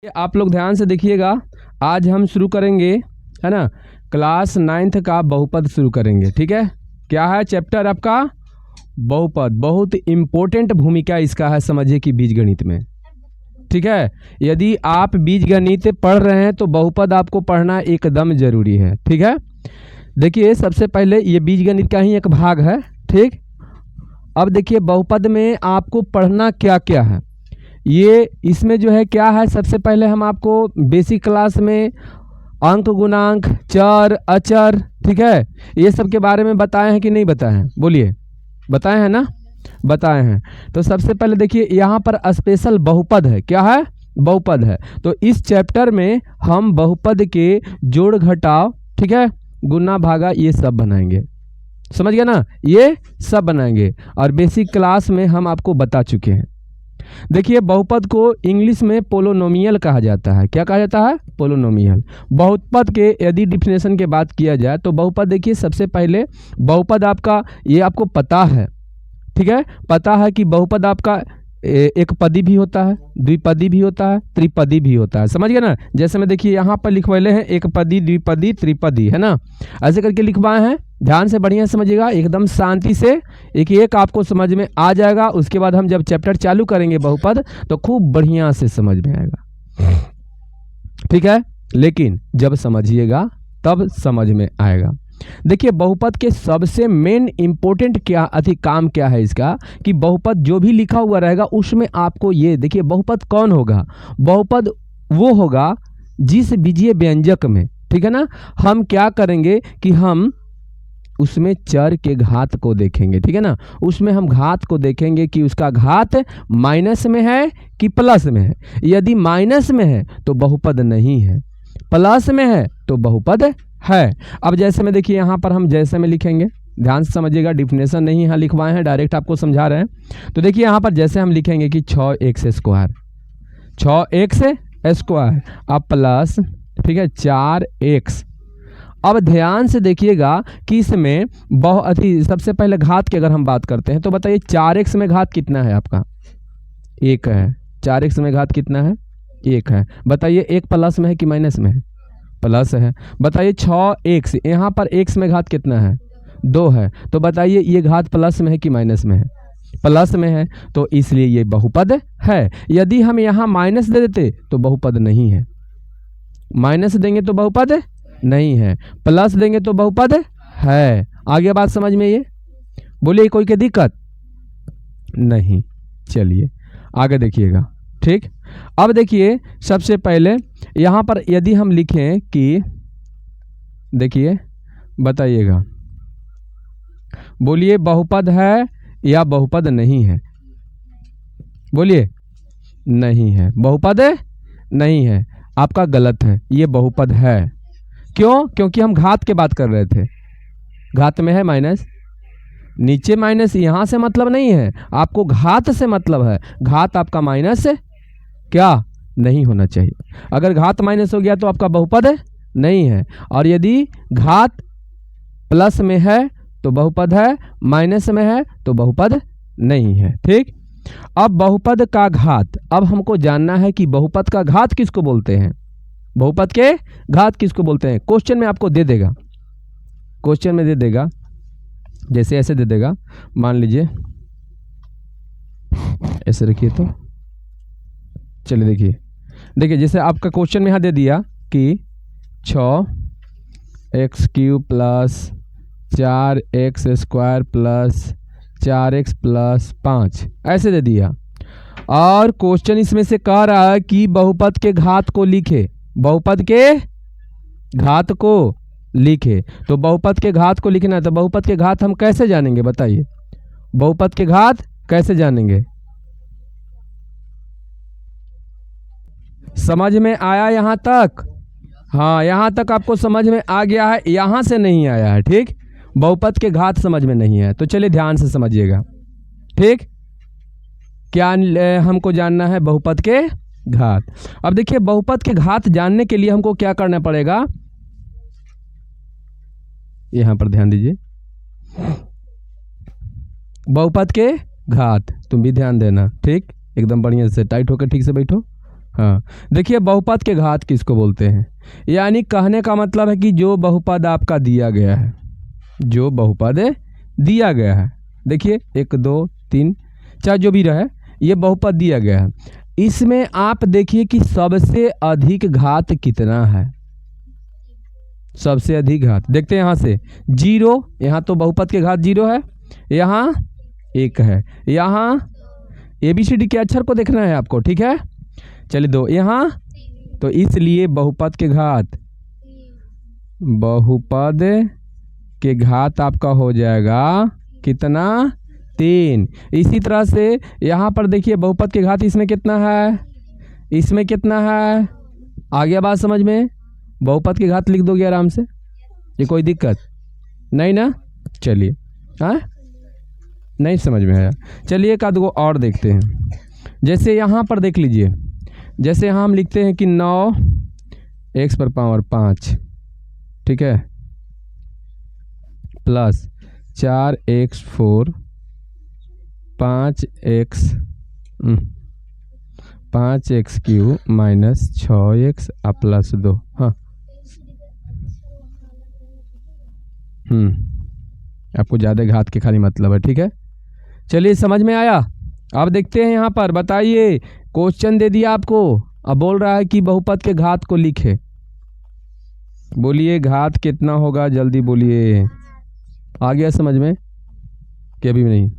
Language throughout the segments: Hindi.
आप लोग ध्यान से देखिएगा। आज हम शुरू करेंगे, है ना, क्लास 9th का बहुपद शुरू करेंगे। ठीक है, क्या है चैप्टर आपका? बहुपद। बहुत इम्पोर्टेंट भूमिका इसका है, समझिए कि बीजगणित में। ठीक है, यदि आप बीजगणित पढ़ रहे हैं तो बहुपद आपको पढ़ना एकदम जरूरी है। ठीक है, देखिए सबसे पहले ये बीजगणित का ही एक भाग है। ठीक, अब देखिए बहुपद में आपको पढ़ना क्या क्या है। ये इसमें जो है क्या है, सबसे पहले हम आपको बेसिक क्लास में अंक, गुणांक, चर, अचर, ठीक है, ये सब के बारे में बताए हैं कि नहीं बताए हैं? बोलिए, बताए हैं ना? बताए हैं। तो सबसे पहले देखिए यहाँ पर स्पेशल बहुपद है। क्या है? बहुपद है। तो इस चैप्टर में हम बहुपद के जोड़ घटाव, ठीक है, गुना भागा, ये सब बनाएंगे। समझ गया ना? ये सब बनाएंगे और बेसिक क्लास में हम आपको बता चुके हैं। देखिए बहुपद को इंग्लिश में पोलोनोमियल कहा जाता है। क्या कहा जाता है? पोलोनोमियल। बहुपद के यदि डिफिनेशन के बात किया जाए तो बहुपद, देखिए सबसे पहले बहुपद आपका, ये आपको पता है, ठीक है, पता है कि बहुपद आपका एक पदी भी होता है, द्विपदी भी होता है, त्रिपदी भी होता है। समझ गए ना? जैसे मैं देखिए यहाँ पर लिखवाले हैं एक पदी, द्विपदी, त्रिपदी, है ना, ऐसे करके लिखवाए हैं। ध्यान से बढ़िया समझिएगा, एकदम शांति से, एक एक आपको समझ में आ जाएगा। उसके बाद हम जब चैप्टर चालू करेंगे बहुपद तो खूब बढ़िया से समझ में आएगा। ठीक है, लेकिन जब समझिएगा तब समझ में आएगा। देखिए बहुपद के सबसे मेन इंपॉर्टेंट क्या काम क्या है इसका, कि बहुपद जो भी लिखा हुआ रहेगा उसमें आपको ये देखिए, बहुपद कौन होगा? बहुपद वो होगा जिस बीजीय व्यंजक में, ठीक है ना, हम क्या करेंगे कि हम उसमें चर के घात को देखेंगे। ठीक है ना, उसमें हम घात को देखेंगे कि उसका घात माइनस में है कि प्लस में है। यदि माइनस में है तो बहुपद नहीं है, प्लस में है तो बहुपद है। अब जैसे में देखिए यहाँ पर हम जैसे में लिखेंगे, ध्यान से समझिएगा, डिफिनेशन नहीं यहाँ लिखवाए हैं, डायरेक्ट आपको समझा रहे हैं। तो देखिए यहाँ पर जैसे हम लिखेंगे कि 6x स्क्वायर, 6x स्क्वायर अब प्लस, ठीक है, 4x। अब ध्यान से देखिएगा कि इसमें सबसे पहले घात की अगर हम बात करते हैं तो बताइए 4x में घात कितना है आपका? 1 है। 4x में घात कितना है? 1 है। बताइए 1 प्लस में है कि माइनस में है? प्लस है। बताइए 6x, यहाँ पर x में घात कितना है? 2 है। तो बताइए ये घात प्लस में है कि माइनस में है? प्लस में है, तो इसलिए ये बहुपद है। यदि हम यहाँ माइनस दे देते तो बहुपद नहीं है, माइनस देंगे तो बहुपद नहीं है, प्लस देंगे तो बहुपद है। आगे बात समझ में? ये बोलिए, कोई की दिक्कत नहीं? चलिए आगे देखिएगा। ठीक, अब देखिए सबसे पहले यहाँ पर यदि हम लिखें कि, देखिए बताइएगा, बोलिए बहुपद है या बहुपद नहीं है? बोलिए, नहीं है, बहुपद नहीं है। आपका गलत है, ये बहुपद है। क्यों? क्योंकि हम घात के बात कर रहे थे। घात में है माइनस, नीचे माइनस, यहाँ से मतलब नहीं है, आपको घात से मतलब है। घात आपका माइनस क्या नहीं होना चाहिए। अगर घात माइनस हो गया तो आपका बहुपद नहीं है, और यदि घात प्लस में है तो बहुपद है, माइनस में है तो बहुपद नहीं है। ठीक, अब बहुपद का घात, अब हमको जानना है कि बहुपद का घात किसको बोलते हैं, बहुपद के घात किसको बोलते हैं। क्वेश्चन में आपको दे देगा, क्वेश्चन में दे देगा, जैसे ऐसे दे देगा, मान लीजिए ऐसे रखिए, तो चलिए देखिए, देखिए जैसे आपका क्वेश्चन में यहाँ दे दिया कि 6x³ plus 4x square plus 4x plus 5, ऐसे दे दिया। और क्वेश्चन इसमें से कह रहा है कि बहुपद के घात को लिखे, बहुपद के घात को लिखे। तो बहुपद के घात को लिखना है, तो बहुपद के घात हम कैसे जानेंगे? बताइए, बहुपद के घात कैसे जानेंगे? समझ में आया यहाँ तक? हाँ, यहाँ तक आपको समझ में आ गया है, यहाँ से नहीं आया है। ठीक, बहुपद के घात समझ में नहीं है, तो चलिए ध्यान से समझिएगा। ठीक, क्या हमको जानना है? बहुपद के घात। अब देखिए बहुपद के घात जानने के लिए हमको क्या करना पड़ेगा, यहां पर ध्यान दीजिए, बहुपद के घात, तुम भी ध्यान देना। ठीक, एकदम बढ़िया से टाइट होकर ठीक से बैठो। हाँ, देखिए बहुपद के घात किसको बोलते हैं, यानी कहने का मतलब है कि जो बहुपद आपका दिया गया है, जो बहुपद दिया गया है, देखिए 1 2 3 चाहे जो भी रहे, ये बहुपद दिया गया है, इसमें आप देखिए कि सबसे अधिक घात कितना है, सबसे अधिक घात देखते हैं यहाँ से 0, यहाँ तो बहुपद के घात 0 है, यहाँ 1 है, यहाँ ABCD के अक्षर को देखना है आपको, ठीक है। चलिए 2 यहाँ, तो इसलिए बहुपद के घात आपका हो जाएगा कितना, 3। इसी तरह से यहाँ पर देखिए बहुपद के घात इसमें कितना है, इसमें कितना है, आ गया बात समझ में। बहुपद के घात लिख दोगे आराम से, ये कोई दिक्कत नहीं ना। चलिए, हाँ नहीं समझ में आया, चलिए एक आध गो और देखते हैं। जैसे यहाँ पर देख लीजिए, जैसे यहाँ हम लिखते हैं कि 9x पर पावर 5, ठीक है, plus 4x4 5x³ minus 6x plus 2। हाँ, आपको ज़्यादा घात के खाली मतलब है, ठीक है। चलिए समझ में आया। अब देखते हैं यहाँ पर, बताइए क्वेश्चन दे दिया आपको, अब बोल रहा है कि बहुपद के घात को लिखे, बोलिए घात कितना होगा, जल्दी बोलिए। आ गया समझ में कि अभी नहीं,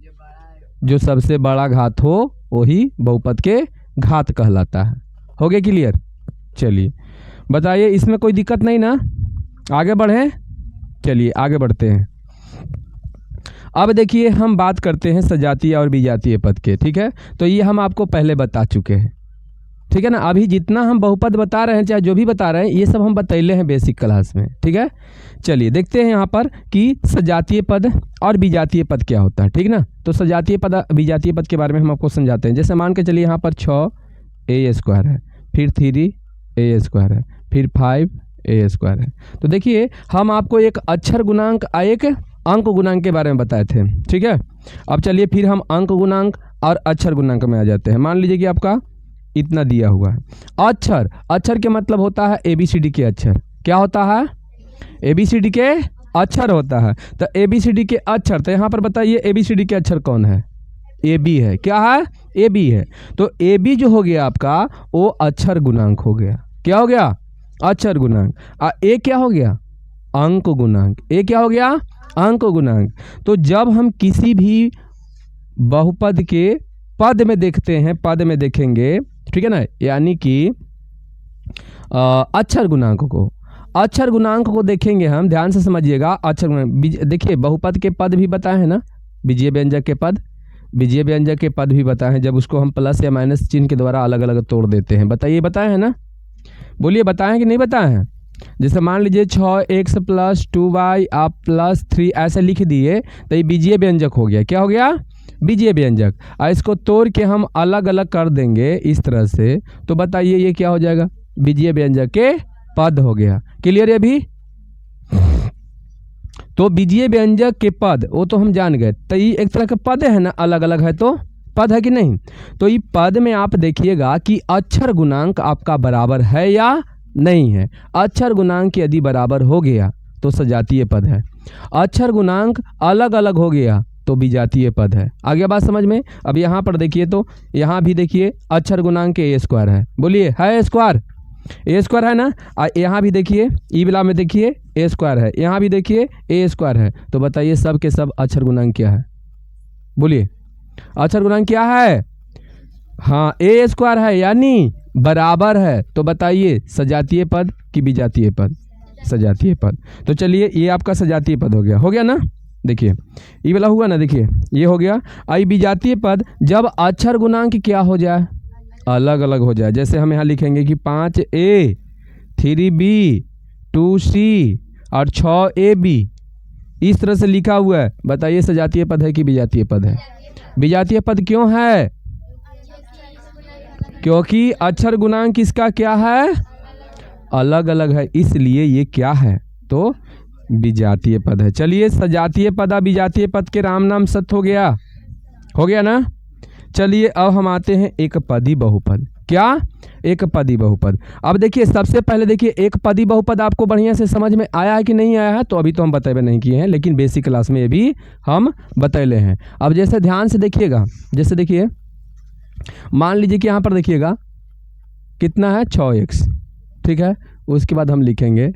जो सबसे बड़ा घात हो वही बहुपद के घात कहलाता है। हो गया क्लियर। चलिए बताइए, इसमें कोई दिक्कत नहीं ना, आगे बढ़ें। चलिए आगे बढ़ते हैं। अब देखिए हम बात करते हैं सजातीय और विजातीय पद के, ठीक है। तो ये हम आपको पहले बता चुके हैं, ठीक है ना। अभी जितना हम बहुपद बता रहे हैं, चाहे जो भी बता रहे हैं, ये सब हम बतैले हैं बेसिक क्लास में, ठीक है। चलिए देखते हैं यहाँ पर कि सजातीय पद और विजातीय पद क्या होता है, ठीक ना। तो सजातीय पद विजातीय पद के बारे में हम आपको समझाते हैं। जैसे मान के चलिए यहाँ पर 6a² है, फिर 3a² है, फिर 5a² है। तो देखिए हम आपको एक अक्षर गुणांक एक अंक गुणांक के बारे में बताए थे, ठीक है। अब चलिए फिर हम अंक गुणांक और अक्षर गुणांक में आ जाते हैं। मान लीजिए कि आपका इतना दिया हुआ है। अक्षर के मतलब होता है ABCD के अक्षर। क्या होता है, ABCD के अक्षर होता है। तो ABCD के अक्षर, तो यहाँ पर बताइए ABCD के अक्षर कौन है, AB है। क्या है, AB है। तो AB जो हो गया आपका, वो अक्षर गुणांक हो गया। क्या हो गया, अक्षर गुणांक। A क्या हो गया, अंक गुणांक। A क्या हो गया, अंक गुणांक। तो जब हम किसी भी बहुपद के पद में देखते हैं, पद में देखेंगे, ठीक है ना, यानी कि अक्षर गुणांक को देखेंगे हम, ध्यान से समझिएगा। अक्षर गुणांक देखिए, बहुपद के पद भी बताए हैं ना, बीजीय व्यंजक के पद, बीजीय व्यंजक के पद भी बताए हैं, जब उसको हम प्लस या माइनस चिन्ह के द्वारा अलग अलग तोड़ देते हैं। बताइए, बताए हैं ना, बोलिए बताए हैं कि नहीं बताए हैं। जैसे मान लीजिए 6x + 2y आप +3 ऐसे लिख दिए, तो ये बीजीय व्यंजक हो गया। क्या हो गया, बीजीय व्यंजक। इसको तोड़ के हम अलग अलग कर देंगे इस तरह से, तो बताइए ये क्या हो जाएगा, बीजीय व्यंजक के पद हो गया। क्लियर है अभी। तो बीजीय व्यंजक के पद वो तो हम जान गए, तो ये एक तरह के पद है ना, अलग अलग है तो पद है कि नहीं। तो ये पद में आप देखिएगा कि अक्षर गुणांक आपका बराबर है या नहीं है। अक्षर गुणांक यदि बराबर हो गया तो सजातीय पद है, अक्षर गुणांक अलग अलग हो गया तो विजातीय पद है। आ गया बात समझ में। अब यहाँ पर देखिए, तो यहाँ भी देखिए अक्षर गुणांक A² है, बोलिए है A² है ना। यहाँ भी देखिए ई वाला में देखिए A² है, यहाँ भी देखिए A² है। तो बताइए सब के सब अक्षर गुणांक क्या है, बोलिए अक्षर गुणांक क्या है, हाँ A² है, यानी बराबर है। तो बताइए सजातीय पद कि विजातीय पद, सजातीय पद। तो चलिए ये आपका सजातीय पद हो गया ना। देखिए ये वाला हुआ ना, देखिए ये हो गया। आई विजातीय पद जब अक्षर गुणांक क्या हो जाए, अलग अलग हो जाए। जैसे हम यहाँ लिखेंगे कि 5a 3b 2c और 6ab, इस तरह से लिखा हुआ है। बताइए सजातीय पद है कि विजातीय पद है। विजातीय पद क्यों है, क्योंकि अक्षर गुणांक इसका क्या है, अलग अलग है, इसलिए ये क्या है, तो विजातीय पद है। चलिए सजातीय पद और विजातीय पद के राम नाम सत्य हो गया ना। चलिए अब हम आते हैं एक पदी बहुपद। क्या? एक पदी बहुपद। अब देखिए सबसे पहले देखिए एक पदी बहुपद आपको बढ़िया से समझ में आया है कि नहीं आया है? तो अभी तो हम बतेबे नहीं किए हैं, लेकिन बेसिक क्लास में ये भी हम बतैले हैं। अब जैसे ध्यान से देखिएगा, जैसे देखिए मान लीजिए कि यहाँ पर देखिएगा कितना है 6x, ठीक है। उसके बाद हम लिखेंगे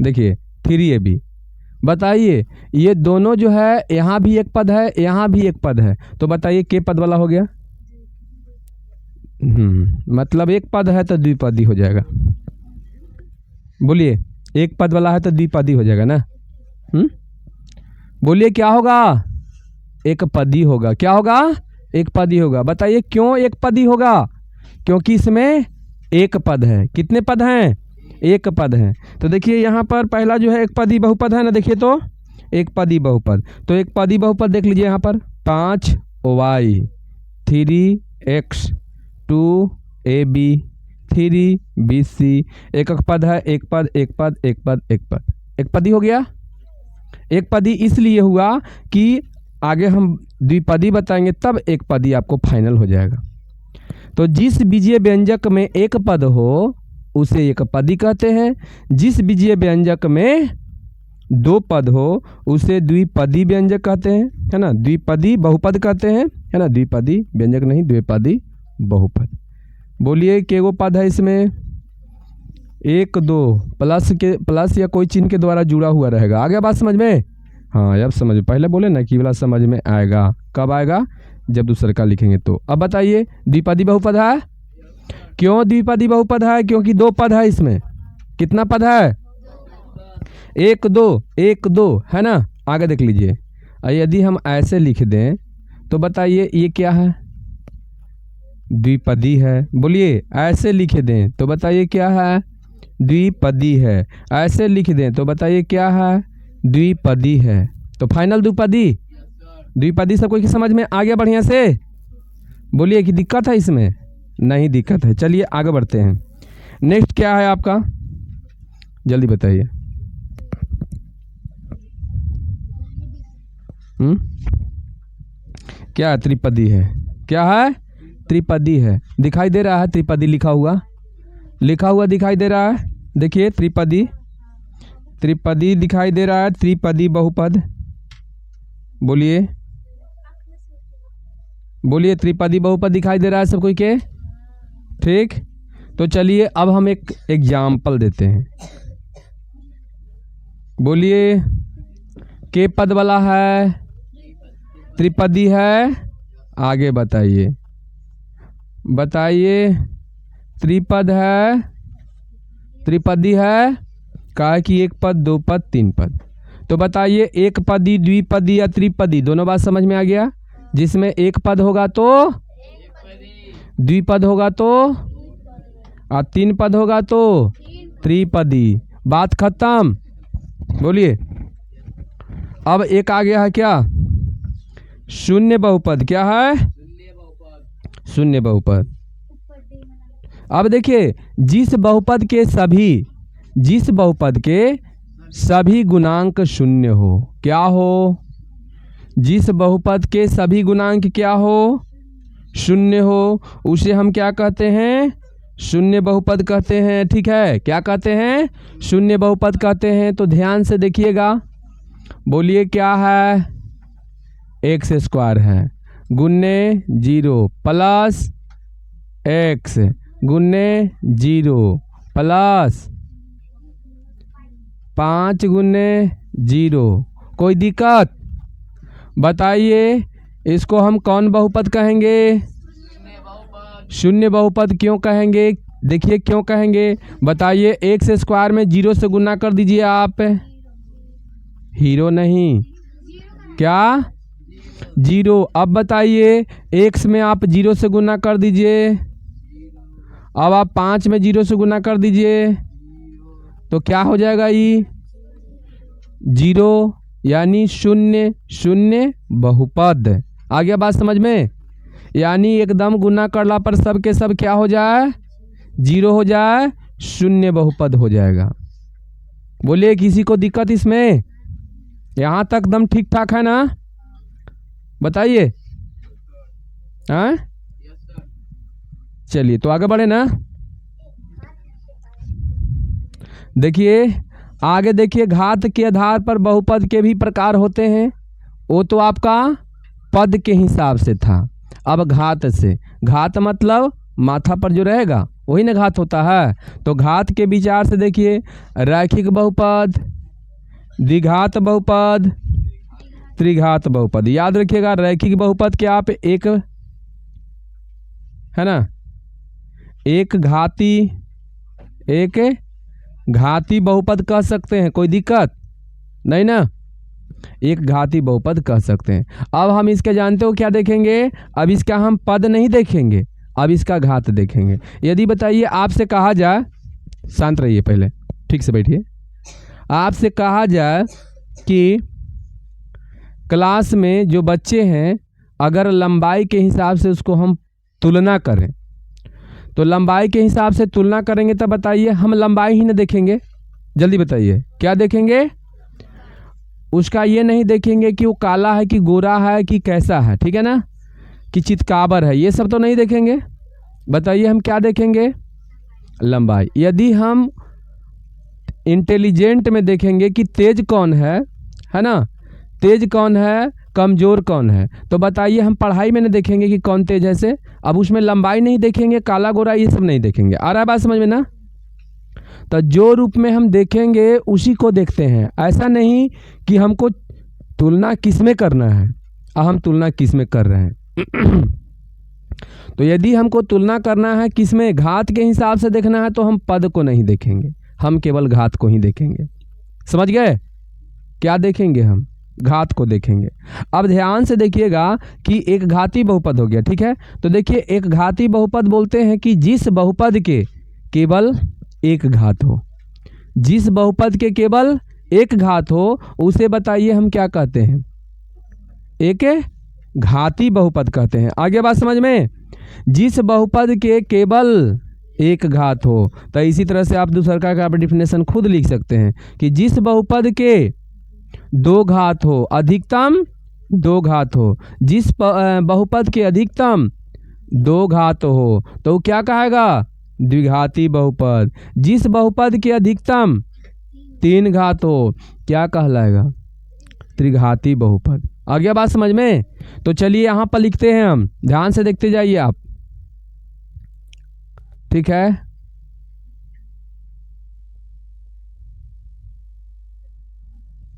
देखिए 3ab। बताइए ये दोनों जो है यहाँ भी एक पद है, यहाँ भी एक पद है, तो बताइए के पद वाला हो गया? मतलब एक पद है तो द्विपदी हो जाएगा। बोलिए एक पद वाला है तो द्विपदी हो जाएगा ना? बोलिए क्या होगा? एक पदी होगा। क्या होगा? एक पदी होगा। बताइए क्यों एक पदी होगा? क्योंकि इसमें एक पद है। कितने पद हैं? एक पद है। तो देखिए यहाँ पर पहला जो है एक पदी बहुपद है ना, देखिए तो एक पदी बहुपद। तो एक पदी बहुपद देख लीजिए यहाँ पर 5y 3x 2ab 3bc। एक पद है, एक पद एक पद एक पद एक पद, एक पदी हो गया। एक पदी इसलिए हुआ कि आगे हम द्विपदी बताएंगे तब एक पदी आपको फाइनल हो जाएगा। तो जिस बीजीय व्यंजक में एक पद हो उसे एक पदी कहते हैं। जिस बीजीय व्यंजक में दो पद हो उसे द्विपदी व्यंजक कहते हैं, है ना। द्विपदी बहुपद कहते हैं, है ना। द्विपदी व्यंजक नहीं, द्विपदी बहुपद। बोलिए केगो पद है इसमें? 1 2 प्लस या कोई चिन्ह के द्वारा जुड़ा हुआ रहेगा। आ गया बात समझ में? हाँ अब समझ में। पहले बोले ना कि वाला समझ में आएगा। कब आएगा? जब दूसरे का लिखेंगे तो। अब बताइए द्विपदी बहुपद है। क्यों द्विपदी बहुपद है? क्योंकि दो पद है इसमें। कितना पद है? 1 2 1 2, है ना। आगे देख लीजिए, यदि हम ऐसे लिख दें तो बताइए ये क्या है? द्विपदी है। बोलिए ऐसे लिख दें तो बताइए क्या है? द्विपदी है। ऐसे लिख दें तो बताइए क्या है? द्विपदी है। तो फाइनल द्विपदी। द्विपदी सबको की समझ में आ गया बढ़िया से? बोलिए कि दिक्कत है इसमें? नहीं दिक्कत है। चलिए आगे बढ़ते हैं। नेक्स्ट क्या है आपका? जल्दी बताइए। क्या? त्रिपदी है। क्या है? त्रिपदी है। दिखाई दे रहा है त्रिपदी लिखा हुआ दिखाई दे रहा है। देखिए त्रिपदी दिखाई दे रहा है। त्रिपदी बहुपद। बोलिए त्रिपदी बहुपद दिखाई दे रहा है सब कोई के? ठीक। तो चलिए अब हम एक एग्जाम्पल देते हैं। बोलिए के पद वाला है, त्रिपदी है। आगे बताइए त्रिपद है, त्रिपदी है। कहा कि एक पद दो पद तीन पद। तो बताइए एक पदी द्विपदी या त्रिपदी, दोनों बात समझ में आ गया। जिसमें एक पद होगा तो द्विपद होगा तो और तीन पद होगा तो त्रिपदी। बात खत्म। बोलिए अब एक आ गया है क्या? शून्य बहुपद। क्या है? शून्य बहुपद। अब देखिए जिस बहुपद के सभी गुणांक शून्य हो। क्या हो? जिस बहुपद के सभी गुणांक क्या हो? शून्य हो, उसे हम क्या कहते हैं? शून्य बहुपद कहते हैं। ठीक है, क्या कहते हैं? शून्य बहुपद कहते हैं। तो ध्यान से देखिएगा। बोलिए क्या है? एक्स स्क्वायर है गुन्ने 0 प्लस एक्स गुन्ने 0 प्लस 5 गुन्ने 0। कोई दिक्कत? बताइए इसको हम कौन बहुपद कहेंगे? शून्य बहुपद। क्यों कहेंगे? देखिए क्यों कहेंगे, बताइए। एक्स स्क्वायर में 0 से गुना कर दीजिए आप। हीरो नहीं, क्या? 0। अब बताइए एक्स में आप 0 से गुना कर दीजिए। अब आप 5 में 0 से गुना कर दीजिए तो क्या हो जाएगा? ये 0 यानी शून्य। शून्य बहुपद। आ गया बात समझ में? यानी एकदम गुना करला पर सब के सब क्या हो जाए? 0 हो जाए, शून्य बहुपद हो जाएगा। बोलिए किसी को दिक्कत इसमें? यहाँ तक दम ठीक ठाक है ना? बताइए। हाँ चलिए तो आगे बढ़े ना। देखिए आगे देखिए, घात के आधार पर बहुपद के भी प्रकार होते हैं। वो तो आपका पद के हिसाब से था। अब घात से, घात मतलब माथा पर जो रहेगा वही ना घात होता है। तो घात के विचार से देखिए, रैखिक बहुपद, द्विघात बहुपद, त्रिघात बहुपद। याद रखिएगा, रैखिक बहुपद के आप एक है ना, एक घाती बहुपद कह सकते हैं, कोई दिक्कत नहीं ना, एक घाती बहुपद कह सकते हैं। अब हम इसके जानते हो क्या देखेंगे, अब इसका हम पद नहीं देखेंगे, अब इसका घात देखेंगे। यदि बताइए आपसे कहा जाए, शांत रहिए पहले, ठीक से बैठिए, आपसे कहा जाए कि क्लास में जो बच्चे हैं अगर लंबाई के हिसाब से उसको हम तुलना करें, तो लंबाई के हिसाब से तुलना करेंगे तब बताइए हम लंबाई ही ना देखेंगे, जल्दी बताइए क्या देखेंगे, उसका ये नहीं देखेंगे कि वो काला है कि गोरा है कि कैसा है, ठीक है ना, कि चितकाबर है, ये सब तो नहीं देखेंगे। बताइए हम क्या देखेंगे, लंबाई। यदि हम इंटेलिजेंट में देखेंगे कि तेज कौन है ना, तेज कौन है, कमज़ोर कौन है, तो बताइए हम पढ़ाई में नहीं देखेंगे कि कौन तेज है से, अब उसमें लंबाई नहीं देखेंगे, काला गोरा ये सब नहीं देखेंगे। आ रहा है बात समझ में ना। तो जो रूप में हम देखेंगे उसी को देखते हैं, ऐसा नहीं कि हमको तुलना किस में करना है, हम तुलना किस में कर रहे हैं। तो यदि हमको तुलना करना है किस में, घात के हिसाब से देखना है, तो हम पद को नहीं देखेंगे, हम केवल घात को ही देखेंगे। समझ गए, क्या देखेंगे, हम घात को देखेंगे। अब ध्यान से देखिएगा कि एक घाती बहुपद हो गया, ठीक है। तो देखिए एक घाती बहुपद बोलते हैं कि जिस बहुपद के केवल एक घात हो, जिस बहुपद के केवल एक घात हो उसे बताइए हम क्या कहते हैं, एक घाती बहुपद कहते हैं। आगे बात समझ में, जिस बहुपद के केवल एक घात हो, तो इसी तरह से आप दूसरा का डेफिनेशन खुद लिख सकते हैं कि जिस बहुपद के दो घात हो, अधिकतम दो घात हो, जिस बहुपद के अधिकतम दो घात हो तो क्या कहेगा, द्विघाती बहुपद। जिस बहुपद के अधिकतम तीन घात हो क्या कहलाएगा, त्रिघाती बहुपद। आ गया बात समझ में। तो चलिए यहाँ पर लिखते हैं, हम ध्यान से देखते जाइए आप, ठीक है।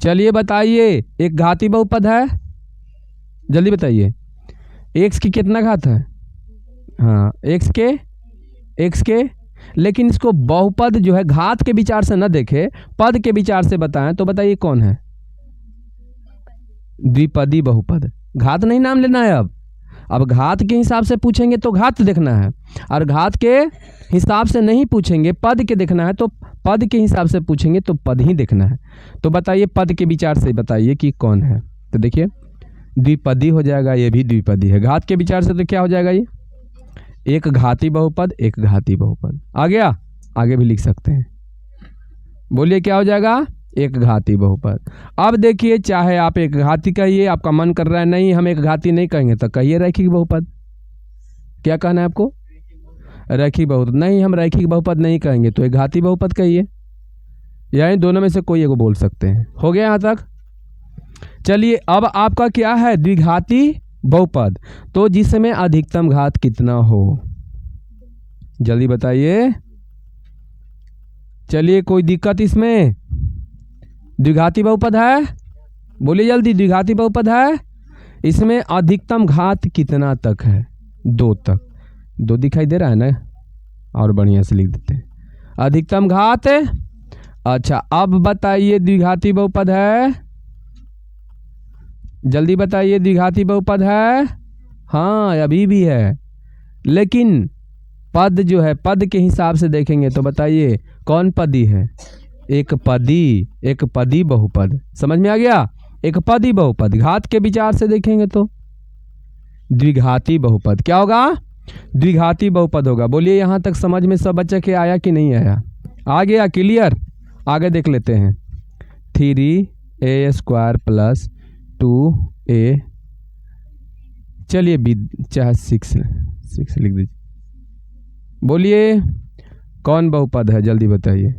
चलिए बताइए, एक घाती बहुपद है, जल्दी बताइए, एक्स की कितना घात है, हाँ एक्स के, लेकिन इसको बहुपद जो है घात के विचार से न देखे, पद के विचार से बताएं, तो बताइए कौन है, द्विपदी बहुपद। घात नहीं नाम लेना है, अब घात के हिसाब से पूछेंगे तो घात देखना है, और घात के हिसाब से नहीं पूछेंगे, पद के देखना है, तो पद के हिसाब से पूछेंगे तो पद ही देखना है। तो बताइए पद के विचार से बताइए कि कौन है, तो देखिए द्विपदी हो जाएगा, ये भी द्विपदी है। घात के विचार से तो क्या हो जाएगा, ये एक घाती बहुपद, एक घाती बहुपद। आ गया, आगे भी लिख सकते हैं, बोलिए क्या हो जाएगा, एक घाती बहुपद। अब देखिए चाहे आप एक घाती कहिए, आपका मन कर रहा है नहीं हम एक घाती नहीं कहेंगे तो कहिए रैखिक बहुपद। क्या कहना है आपको, रैखिक बहुपद। नहीं हम रैखिक बहुपद नहीं कहेंगे तो एक घाती बहुपद कहिए, यानी दोनों में से कोई एगो बोल सकते हैं। हो गया यहाँ तक। चलिए अब आपका क्या है, द्विघाती बहुपद, तो जिसमें अधिकतम घात कितना हो, जल्दी बताइए। चलिए कोई दिक्कत इसमें, द्विघाती बहुपद है, बोलिए जल्दी, द्विघाती बहुपद है, इसमें अधिकतम घात कितना तक है, दो तक, दो दिखाई दे रहा है ना, और बढ़िया से लिख देते हैं अधिकतम घात। अच्छा अब बताइए द्विघाती बहुपद है, जल्दी बताइए, द्विघाती बहुपद है, हाँ अभी भी है, लेकिन पद जो है पद के हिसाब से देखेंगे तो बताइए कौन पदी है, एक पदी बहुपद। समझ में आ गया, एक पदी बहुपद। घात के विचार से देखेंगे तो द्विघाती बहुपद क्या होगा, द्विघाती बहुपद होगा। बोलिए यहाँ तक समझ में सब बच्चे के आया कि नहीं आया, आ गया क्लियर। आगे देख लेते हैं, 3a² + 2a, चलिए चाहे 6 लिख दीजिए, बोलिए कौन बहुपद है, जल्दी बताइए।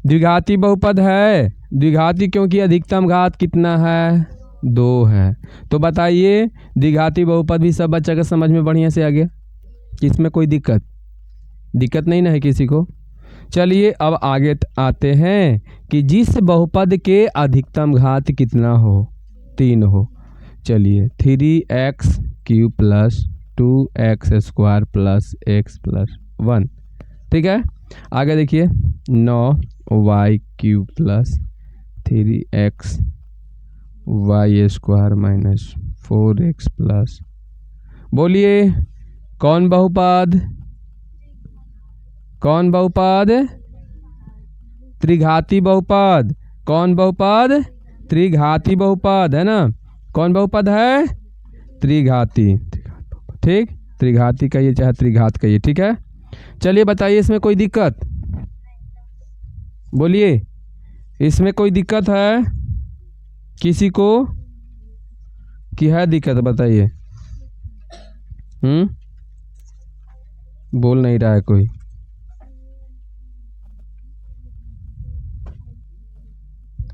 द्विघाती बहुपद है। द्विघाती क्योंकि अधिकतम घात कितना है, 2 है। तो बताइए द्विघाती बहुपद भी सब बच्चा का समझ में बढ़िया से आ गया, इसमें कोई दिक्कत नहीं ना है किसी को। चलिए अब आगे आते हैं कि जिस बहुपद के अधिकतम घात कितना हो, 3 हो। चलिए 3x³ plus 2x² plus x plus 1, ठीक है। आगे देखिए 9y³ plus 3xy² minus 4x plus, बोलिए कौन बहुपद, कौन बहुपद, त्रिघाती बहुपद। कौन बहुपद, त्रिघाती बहुपद है ना। कौन बहुपद है, त्रिघाती, ठीक। त्रिघाती कहिए चाहे त्रिघात कहिए, ठीक है। चलिए बताइए इसमें कोई दिक्कत, बोलिए इसमें कोई दिक्कत है किसी को कि है दिक्कत, बताइए। बोल नहीं रहा है कोई।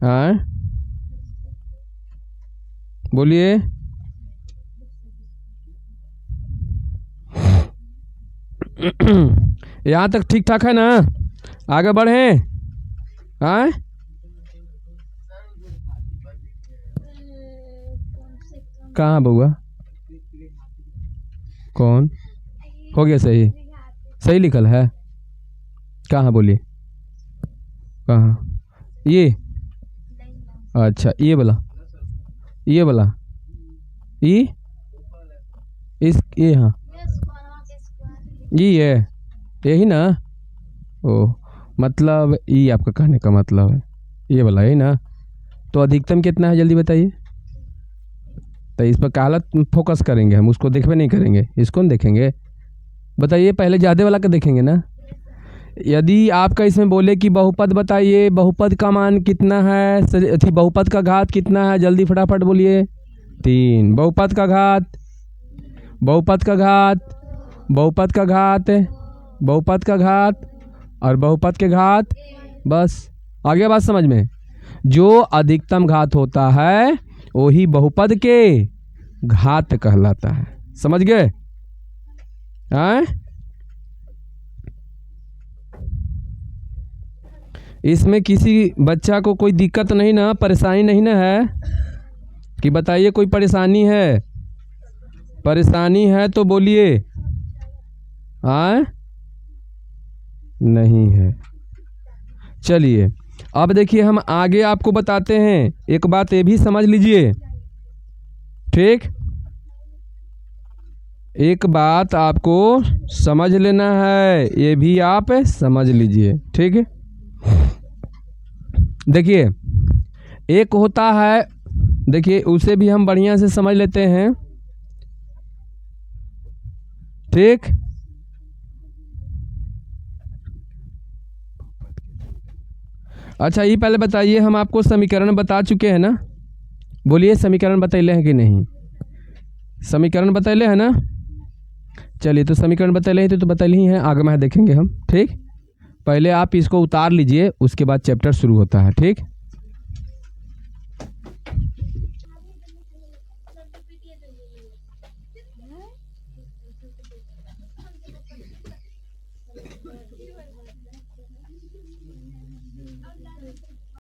हाँ बोलिए। यहाँ तक ठीक ठाक है ना, आगे बढ़ें। हाँ कहाँ बउआ, कौन हो गया, सही सही लिखल है, कहाँ बोलिए, कहाँ ये, अच्छा ये वाला, ये वाला, ये इस, ये हाँ ये है, यही ना। ओ मतलब ये आपका कहने का मतलब है ये वाला, यही ना। तो अधिकतम कितना है जल्दी बताइए। तो इस पर काला फोकस करेंगे हम, उसको देखबे नहीं करेंगे, इसको नहीं देखेंगे। बताइए पहले ज़्यादा वाला का देखेंगे ना। यदि आपका इसमें बोले कि बहुपद बताइए, बहुपद का मान कितना है, बहुपद का घात कितना है, जल्दी फटाफट बोलिए। 3। बहुपद का घात, बहुपद का घात, बहुपद का घात, बहुपद का घात और बहुपद के घात, बस आगे बात समझ में। जो अधिकतम घात होता है वही बहुपद के घात कहलाता है, समझ गए। हाँ इसमें किसी बच्चा को कोई दिक्कत नहीं ना, परेशानी नहीं ना है कि बताइए कोई परेशानी है, परेशानी है तो बोलिए। हाँ नहीं है। चलिए अब देखिए हम आगे आपको बताते हैं, एक बात ये भी समझ लीजिए, ठीक। एक बात आपको समझ लेना है, ये भी आप समझ लीजिए, ठीक है। देखिए एक होता है, देखिए उसे भी हम बढ़िया से समझ लेते हैं, ठीक। अच्छा ये पहले बताइए, हम आपको समीकरण बता चुके हैं ना, बोलिए समीकरण बतैले हैं कि नहीं, समीकरण बतैले हैं ना। चलिए तो समीकरण बतैले हैं तो बतैले ही हैं, आगे में देखेंगे हम, ठीक। पहले आप इसको उतार लीजिए, उसके बाद चैप्टर शुरू होता है, ठीक।